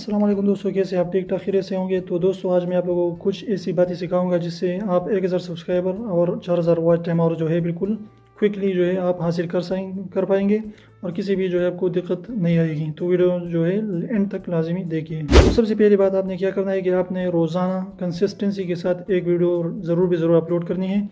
अस्सलाम वालेकुम दोस्तों, कैसे आप ठीक ठाक खैरियत से होंगे। तो दोस्तों आज मैं आप लोगों को कुछ ऐसी बातें सिखाऊंगा जिससे आप 1000 सब्सक्राइबर और 4000 वॉच टाइम और जो है बिल्कुल क्विकली जो है आप हासिल कर पाएंगे और किसी भी जो है आपको दिक्कत नहीं आएगी। तो वीडियो जो है एंड तक लाजमी देखिए। तो सबसे पहली बात आपने क्या करना है कि आपने रोज़ाना कंसिस्टेंसी के साथ एक वीडियो ज़रूर अपलोड करनी है।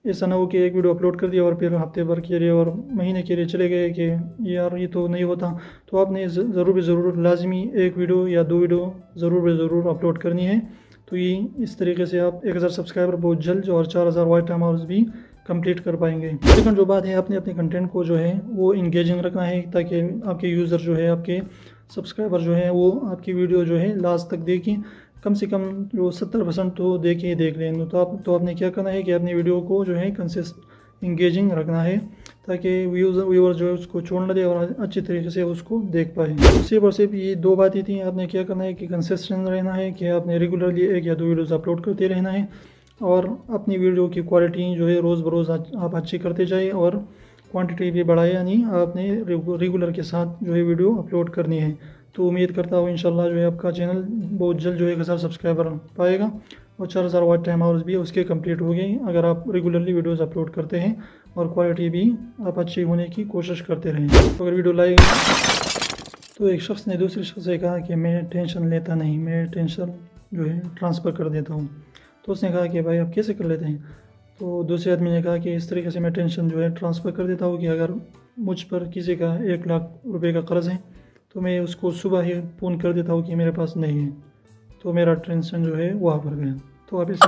ऐसा ना हो कि एक वीडियो अपलोड कर दिया और फिर हफ्ते भर के लिए और महीने के लिए चले गए कि यार ये तो नहीं होता। तो आपने ज़रूर लाजमी एक वीडियो या दो वीडियो ज़रूर अपलोड करनी है। तो ये इस तरीके से आप 1000 सब्सक्राइबर बहुत जल्द और 4000 वॉच टाइम आवर्स भी कंप्लीट कर पाएंगे। सेकंड जो बात है, आपने अपने कंटेंट को जो है वो इंगेजिंग रखना है ताकि आपके यूज़र जो है, आपके सब्सक्राइबर जो है वो आपकी वीडियो जो है लास्ट तक देखें। कम से कम जो 70% तो देख लें। तो आपने क्या करना है कि अपनी वीडियो को जो है इंगेजिंग रखना है ताकि व्यूअर जो है उसको छोड़ ना दे और अच्छी तरीके से उसको देख पाए। सिर्फ और सिर्फ ये दो बातें थी। आपने क्या करना है कि कंसिस्टेंट रहना है कि आपने रेगुलरली एक या दो वीडियोज़ अपलोड करते रहना है और अपनी वीडियो की क्वालिटी जो है रोज़ बरोज़ आप अच्छी करते जाइए और क्वांटिटी भी बढ़ाए, यानी आपने रेगुलर के साथ जो है वीडियो अपलोड करनी है। तो उम्मीद करता हूँ इंशाल्लाह जो है आपका चैनल बहुत जल्द जो है 1000 सब्सक्राइबर पाएगा और 4000 वॉच टाइम आवर्स भी उसके कंप्लीट हो गए अगर आप रेगुलरली वीडियोस अपलोड करते हैं और क्वालिटी भी आप अच्छी होने की कोशिश करते रहें। तो अगर वीडियो लाइक तो एक शख्स ने दूसरे शख्स से कहा कि मैं टेंशन लेता नहीं, मैं टेंशन जो है ट्रांसफ़र कर देता हूँ। तो उसने कहा कि भाई आप कैसे कर लेते हैं। तो दूसरे आदमी ने कहा कि इस तरीके से मैं टेंशन जो है ट्रांसफ़र कर देता हूँ कि अगर मुझ पर किसी का 1 लाख रुपए का कर्ज़ है तो मैं उसको सुबह ही फ़ोन कर देता हूँ कि मेरे पास नहीं है, तो मेरा टेंशन जो है वहाँ पर गया। तो आप इसे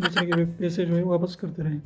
दूसरे के पैसे जो है वापस करते रहें।